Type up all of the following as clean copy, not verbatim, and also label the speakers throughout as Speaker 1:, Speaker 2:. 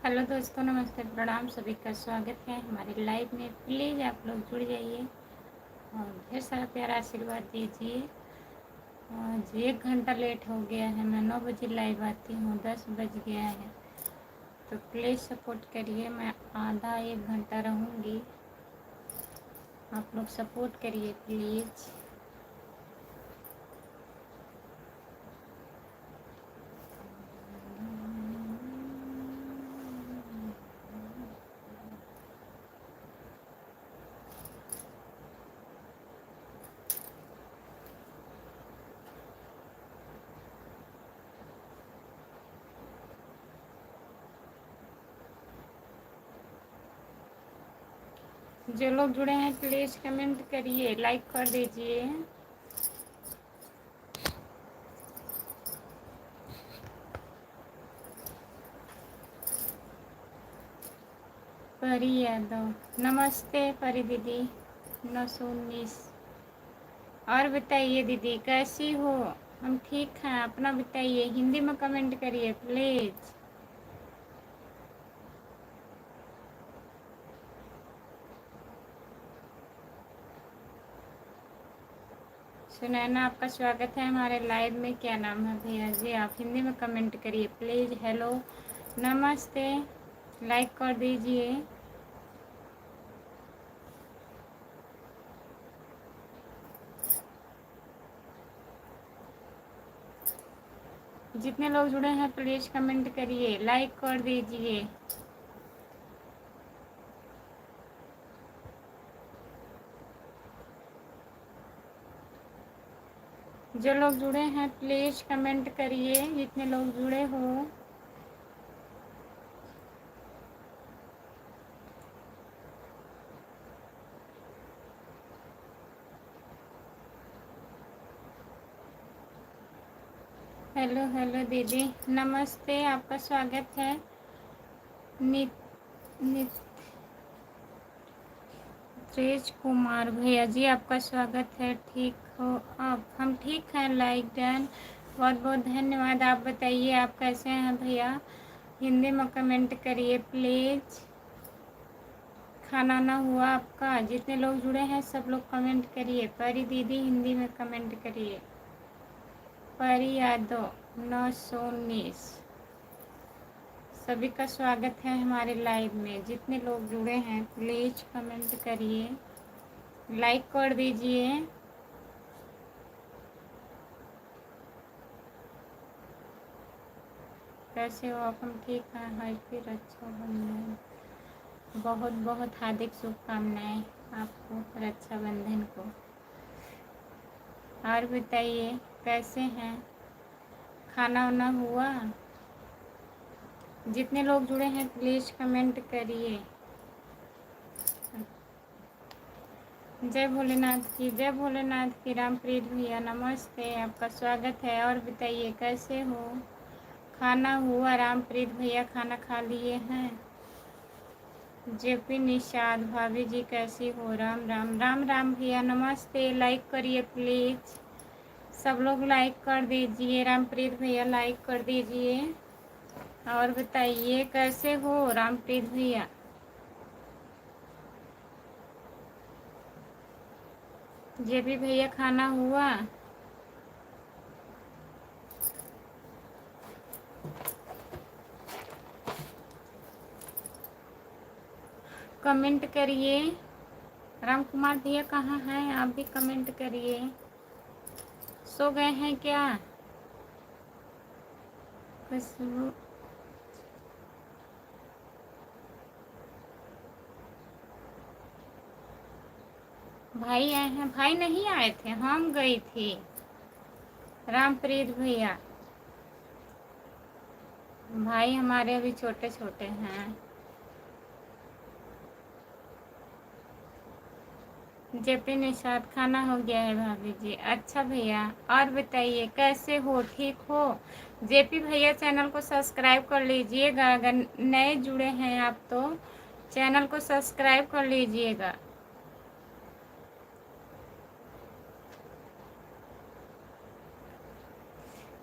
Speaker 1: Hello दोस्तों, नमस्ते, प्रणाम। सभी का स्वागत है हमारे लाइव में। प्लीज़ आप लोग जुड़ जाइए और ढेर सारा प्यारा आशीर्वाद दीजिए। आज 1 घंटा लेट हो गया है। मैं 9 बजे लाइव आती हूँ, 10 बज गया है, तो प्लीज़ सपोर्ट करिए। मैं आधा 1 घंटा रहूँगी, आप लोग सपोर्ट करिए प्लीज़। जो लोग जुड़े हैं प्लीज़ कमेंट करिए, लाइक कर दीजिए। परी यादव, नमस्ते परी दीदी। 919। और बताइए दीदी कैसी हो? हम ठीक हैं, अपना बताइए। हिंदी में कमेंट करिए प्लीज़। सुनैना, आपका स्वागत है हमारे लाइव में। क्या नाम है भैया जी? आप हिंदी में कमेंट करिए प्लीज़। हेलो, नमस्ते, लाइक कर दीजिए। जितने लोग जुड़े हैं प्लीज़ कमेंट करिए, लाइक कर दीजिए। जो लोग जुड़े हैं प्लीज़ कमेंट करिए, जितने लोग जुड़े हो। हेलो हेलो दीदी, नमस्ते, आपका स्वागत है। नित नितेश कुमार भैया जी, आपका स्वागत है। ठीक हो आप? हम ठीक हैं। लाइक डन, बहुत बहुत धन्यवाद। आप बताइए आप कैसे हैं भैया? हिंदी में कमेंट करिए प्लीज़। खाना ना हुआ आपका? जितने लोग जुड़े हैं सब लोग कमेंट करिए। परी दीदी हिंदी में कमेंट करिए। परी यादव 919। सभी का स्वागत है हमारे लाइव में। जितने लोग जुड़े हैं प्लीज़ कमेंट करिए, लाइक कर दीजिए। कैसे हो आप? हम ठीक हैं। हैप्पी रक्षाबंधन, बहुत बहुत हार्दिक शुभकामनाएं आपको रक्षाबंधन को। और बताइए कैसे हैं? खाना वाना हुआ? जितने लोग जुड़े हैं प्लीज़ कमेंट करिए। जय भोलेनाथ की, जय भोलेनाथ की। रामप्रीत भैया नमस्ते, आपका स्वागत है। और बताइए कैसे हो? खाना हुआ? रामप्रीत भैया खाना खा लिए हैं? जेपी निषाद भाभी जी कैसी हो? राम राम। राम राम भैया नमस्ते, लाइक करिए प्लीज़। सब लोग लाइक कर दीजिए। रामप्रीत भैया लाइक कर दीजिए। और बताइए कैसे हो रामप्रीत भैया? जेपी भैया खाना हुआ? कमेंट करिए। राम कुमार भैया कहाँ हैं? आप भी कमेंट करिए। सो गए हैं क्या? खुशबू, भाई आए हैं? भाई नहीं आए थे, हम गई थी। रामप्रीत भैया, भाई हमारे अभी छोटे छोटे हैं। जेपी निषाद खाना हो गया है भाभी जी। अच्छा भैया, और बताइए कैसे हो? ठीक हो? जेपी भैया चैनल को सब्सक्राइब कर लीजिएगा। अगर नए जुड़े हैं आप तो चैनल को सब्सक्राइब कर लीजिएगा।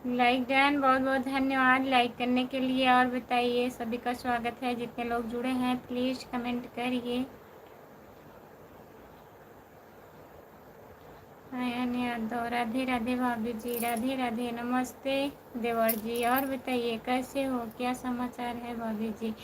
Speaker 1: लाइक डन, बहुत बहुत धन्यवाद लाइक करने के लिए। और बताइए, सभी का स्वागत है। जितने लोग जुड़े हैं प्लीज़ कमेंट करिए। आयन यादव, राधे राधे भाभी जी, राधे राधे, नमस्ते देवर जी। और बताइए कैसे हो, क्या समाचार है भाभी जी?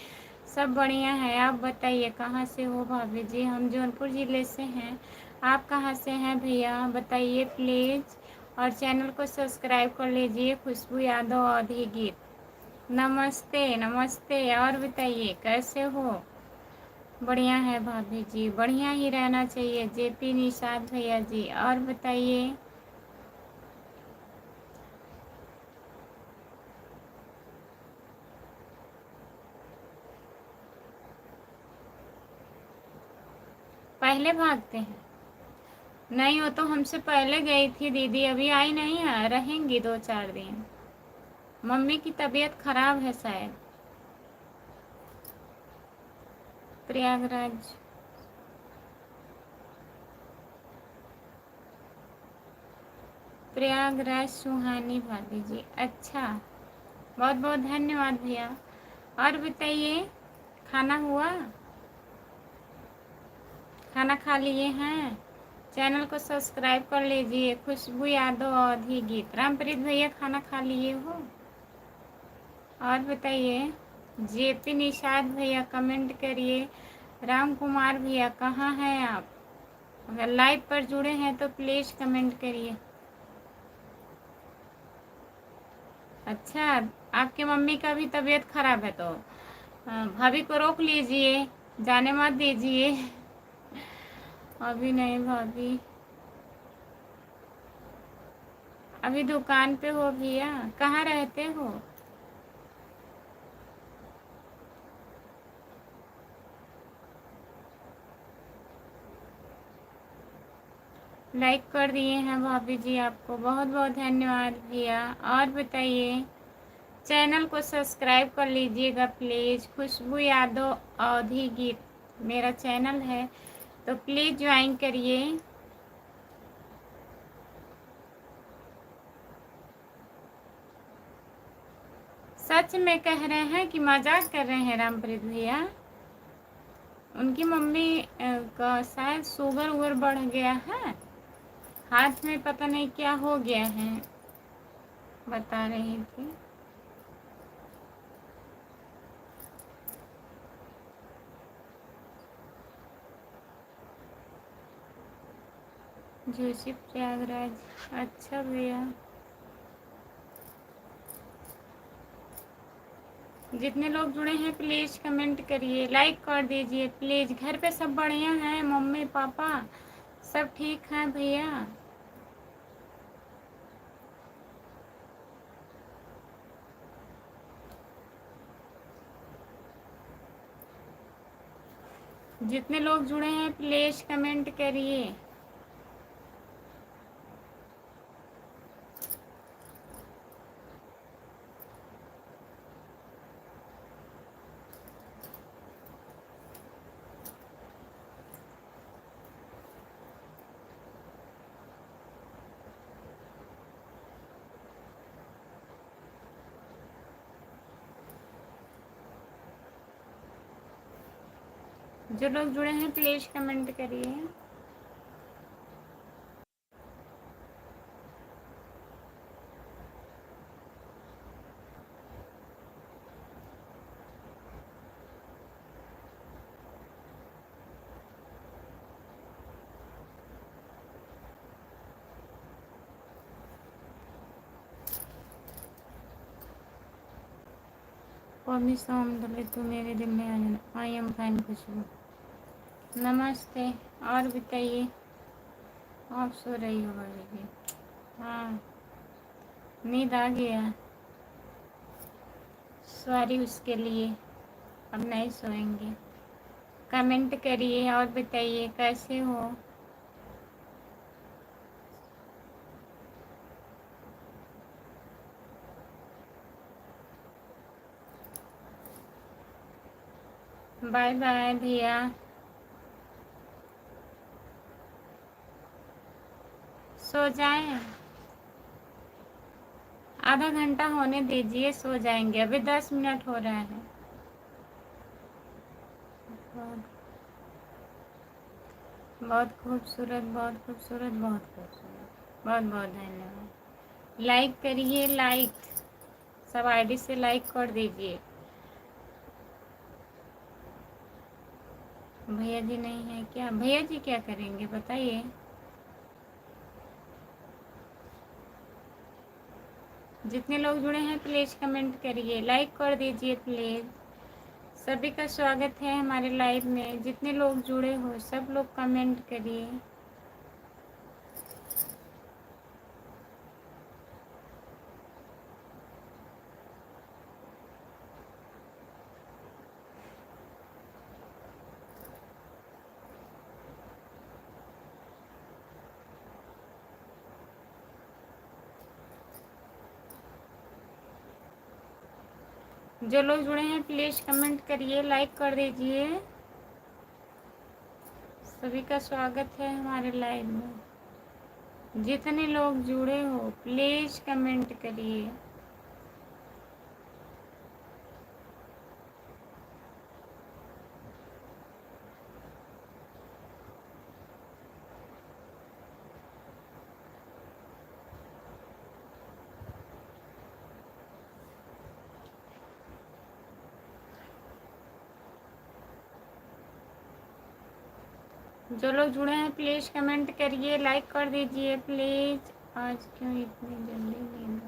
Speaker 1: सब बढ़िया है। आप बताइए कहाँ से हो भाभी जी? हम जौनपुर ज़िले से हैं। आप कहाँ से हैं भैया, बताइए प्लीज़। और चैनल को सब्सक्राइब कर लीजिए। खुशबू यादव अवधी गीत, नमस्ते नमस्ते। और बताइए कैसे हो? बढ़िया है भाभी जी, बढ़िया ही रहना चाहिए। जेपी निषाद भैया जी, और बताइए। पहले भागते हैं? नहीं, वो तो हमसे पहले गई थी दीदी, अभी आई नहीं है, रहेंगी 2-4 दिन। मम्मी की तबीयत खराब है शायद। प्रयागराज। प्रयागराज सुहानी भाभी जी, अच्छा। बहुत बहुत धन्यवाद भैया। और बताइए, खाना हुआ? खाना खा लिए हैं? चैनल को सब्सक्राइब कर लीजिए। खुशबू यादव अवधी गीत, रामप्रीत भैया खाना खा लिए हो? और बताइए। जेपी निषाद भैया कमेंट करिए। राम कुमार भैया कहाँ हैं आप? अगर लाइव पर जुड़े हैं तो प्लीज़ कमेंट करिए। अच्छा, आपके मम्मी का भी तबीयत खराब है तो भाभी को रोक लीजिए, जाने मत दीजिए। अभी नहीं भाभी, अभी दुकान पे हो भैया। कहाँ रहते हो? लाइक कर दिए हैं भाभी जी, आपको बहुत बहुत धन्यवाद भैया। और बताइए, चैनल को सब्सक्राइब कर लीजिएगा प्लीज़। खुशबू यादव अवधी गीत मेरा चैनल है, तो प्लीज़ ज्वाइन करिए। सच में कह रहे हैं कि मजाक कर रहे हैं रामप्रीत भैया? उनकी मम्मी का शायद शुगर वुगर बढ़ गया है, हाथ में पता नहीं क्या हो गया है, बता रही थी। जोशी प्रयागराज, अच्छा भैया। जितने लोग जुड़े हैं प्लीज़ कमेंट करिए, लाइक कर दीजिए प्लीज़। घर पे सब बढ़िया हैं? मम्मी पापा सब ठीक हैं भैया? जितने लोग जुड़े हैं प्लीज़ कमेंट करिए। जो लोग जुड़े हैं प्लीज़ कमेंट करिए। कौमी सोम दले तू मेरे दिल में आ जाना। आई एम फाइन खुशबू, नमस्ते। और बताइए, आप सो रही हो भाभी? हाँ, नींद आ गया, सॉरी उसके लिए। अब नहीं सोएंगे। कमेंट करिए और बताइए कैसे हो। बाय बाय भैया, सो जाएं। आधा घंटा होने दीजिए, सो जाएंगे। अभी 10 मिनट हो रहा है। बहुत बहुत खूबसूरत, बहुत खूबसूरत, बहुत खूबसूरत। बहुत बहुत धन्यवाद। लाइक करिए, लाइक सब आईडी से लाइक कर दीजिए। भैया जी नहीं है क्या? भैया जी क्या करेंगे बताइए। जितने लोग जुड़े हैं प्लीज़ कमेंट करिए, लाइक कर दीजिए प्लीज़। सभी का स्वागत है हमारे लाइव में। जितने लोग जुड़े हो सब लोग कमेंट करिए। जो लोग जुड़े हैं प्लीज़ कमेंट करिए, लाइक कर दीजिए। सभी का स्वागत है हमारे लाइव में। जितने लोग जुड़े हो प्लीज़ कमेंट करिए। जो लोग जुड़े हैं प्लीज़ कमेंट करिए, लाइक कर दीजिए प्लीज़। आज क्यों इतनी जल्दी नींद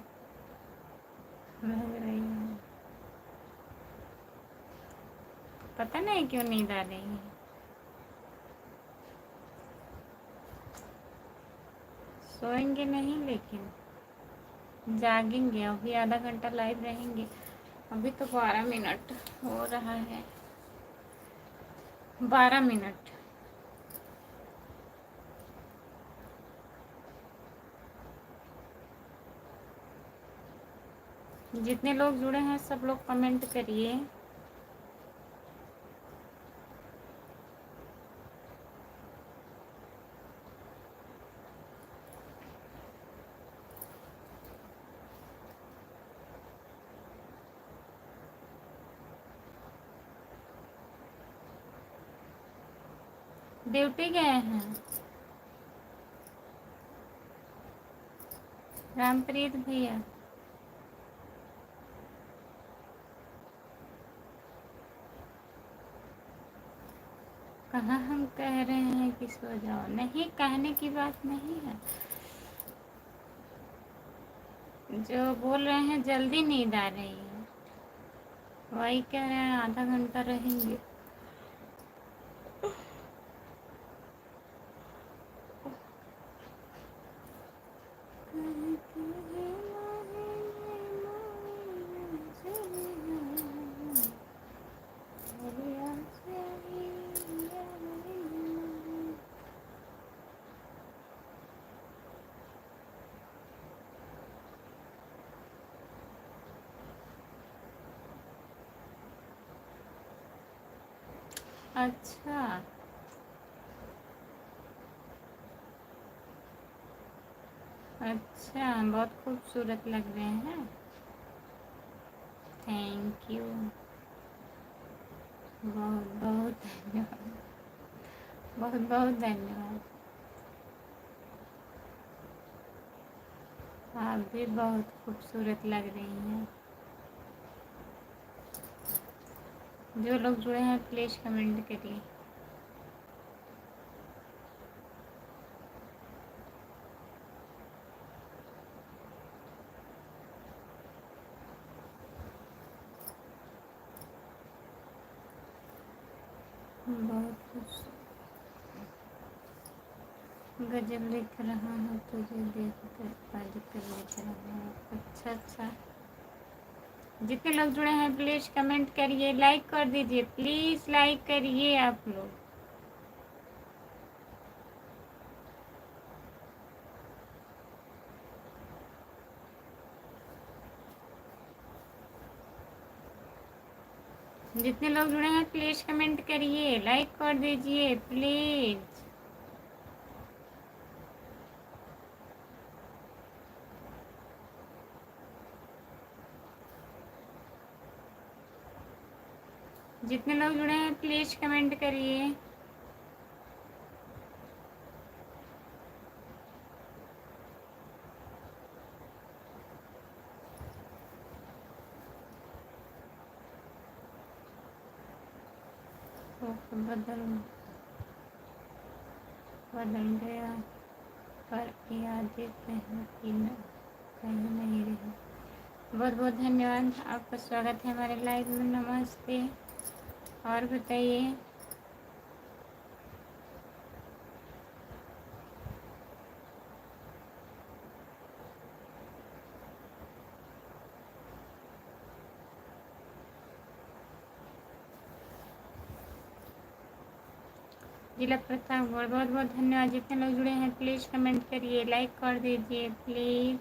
Speaker 1: भाग रही है? पता नहीं क्यों नींद आ रही है। सोएंगे नहीं लेकिन जागेंगे। अभी आधा घंटा लाइव रहेंगे। अभी तो 12 मिनट हो रहा है। 12 मिनट। जितने लोग जुड़े हैं सब लोग कमेंट करिए। ड्यूटी गए हैं रामप्रीत भैया। कहाँ हम कह रहे हैं कि सो जाओ, नहीं कहने की बात नहीं है। जो बोल रहे हैं जल्दी नींद आ रही है, वही कह रहे हैं आधा घंटा रहेंगे। अच्छा अच्छा, बहुत खूबसूरत लग रहे हैं। थैंक यू, बहुत बहुत धन्यवाद, बहुत बहुत धन्यवाद। आप भी बहुत खूबसूरत लग रही हैं। जो लोग जुड़े हैं प्लीज़ कमेंट करिए। बहुत खुश, गजब लिख रहा हूँ तुझे देख कर आज कर लिख रहा हूँ। अच्छा अच्छा, जितने लोग जुड़े हैं प्लीज़ कमेंट करिए, लाइक कर दीजिए प्लीज़, लाइक करिए आप लोग। जितने लोग जुड़े हैं प्लीज़ कमेंट करिए, लाइक कर दीजिए प्लीज़। जितने लोग जुड़े हैं प्लीज़ कमेंट करिए। बदल बदल गया पर यादें कहीं की न कहीं नहीं रही। बहुत बहुत धन्यवाद, आपका स्वागत है हमारे लाइव में। नमस्ते। और बताइए। जिला प्रतापगढ़, बहुत बहुत धन्यवाद। जितने लोग जुड़े हैं प्लीज़ कमेंट करिए, लाइक कर दीजिए प्लीज़।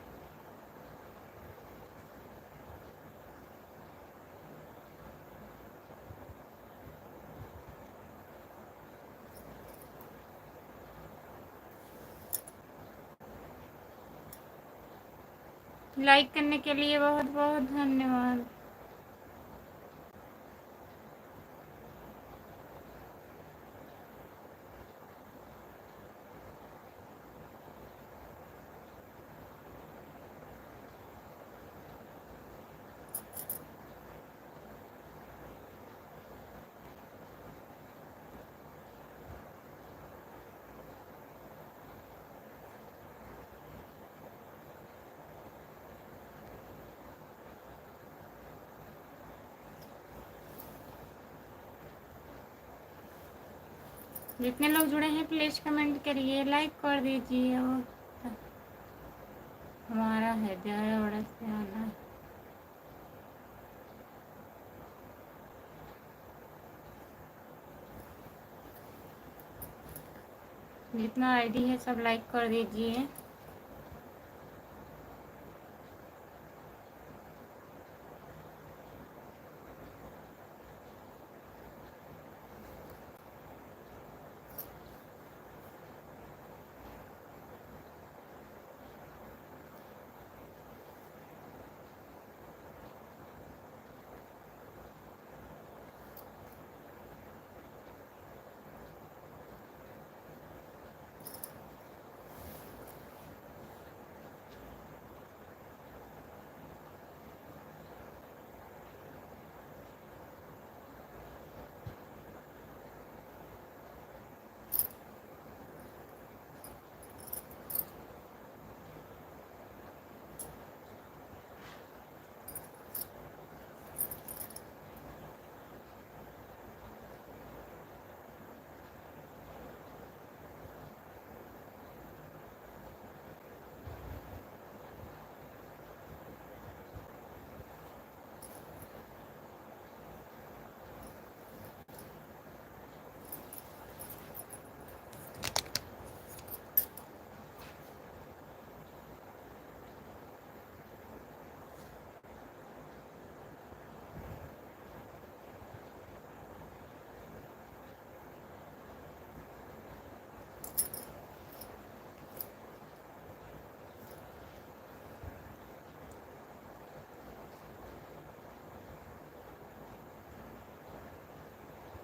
Speaker 1: लाइक करने के लिए बहुत बहुत धन्यवाद। जितने लोग जुड़े हैं प्लीज़ कमेंट करिए, लाइक कर दीजिए। और हमारा है जय बड़ा सियाना। जितना आईडी है सब लाइक कर दीजिए।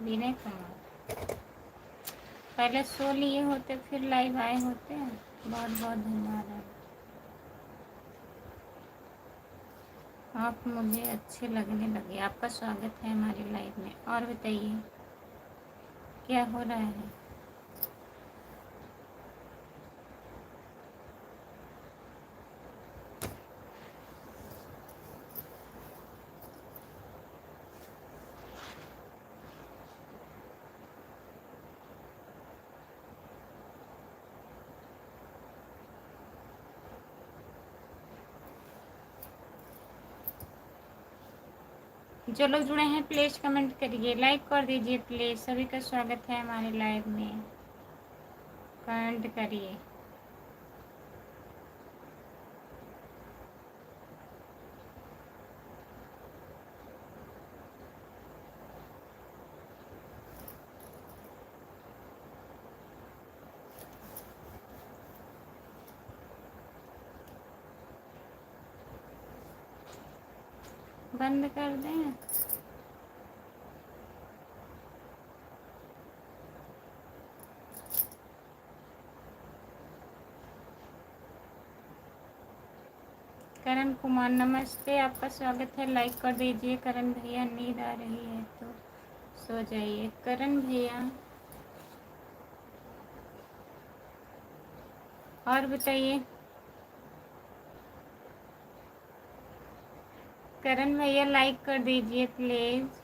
Speaker 1: विनय कुमार, पहले सो लिए होते फिर लाइव आए होते। बहुत बहुत धन्यवाद। आप मुझे अच्छे लगने लगे। आपका स्वागत है हमारे लाइव में। और बताइए क्या हो रहा है। जो लोग जुड़े हैं प्लीज़ कमेंट करिए, लाइक कर दीजिए प्लीज़। सभी का स्वागत है हमारे लाइव में। कमेंट करिए। बंद कर दें। करण कुमार नमस्ते, आपका स्वागत है। लाइक कर दीजिए। करण भैया नींद आ रही है तो सो जाइए। करण भैया और बताइए। करण भैया लाइक कर दीजिए प्लीज़।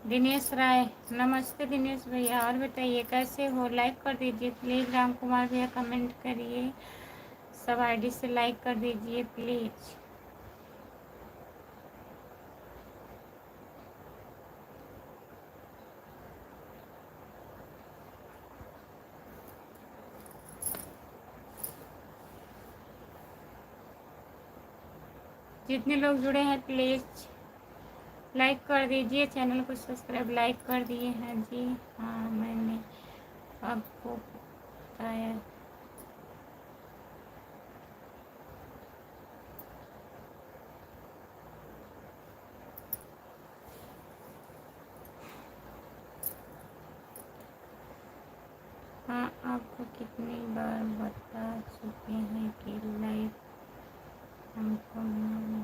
Speaker 1: दिनेश राय नमस्ते दिनेश भैया, और बताइए कैसे हो। लाइक कर दीजिए प्लीज़। राम कुमार भैया कमेंट करिए। सब आईडी से लाइक कर दीजिए प्लीज़। जितने लोग जुड़े हैं प्लीज़ लाइक कर दीजिए। चैनल को सब्सक्राइब लाइक कर दिए हैं जी। हाँ मैंने आपको बताया। हाँ आपको कितनी बार बता चुके हैं कि लाइव हमको ना।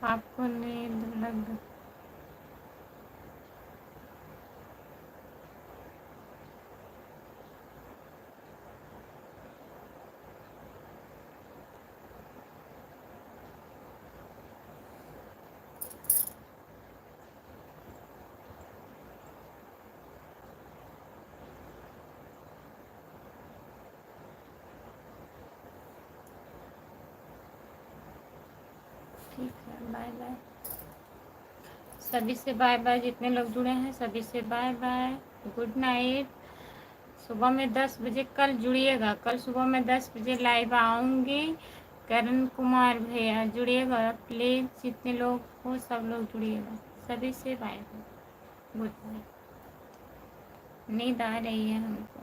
Speaker 1: आपको नींद लग ठीक है। बाय बाय सभी से। बाय बाय जितने लोग जुड़े हैं सभी से बाय बाय। Good night. सुबह में 10 बजे कल जुड़िएगा। कल सुबह में 10 बजे लाइव आऊँगी। करण कुमार भैया जुड़िएगा प्लीज़। जितने लोग हो सब लोग जुड़िएगा। सभी से बाय बाय। Good night. नींद आ रही है हमको।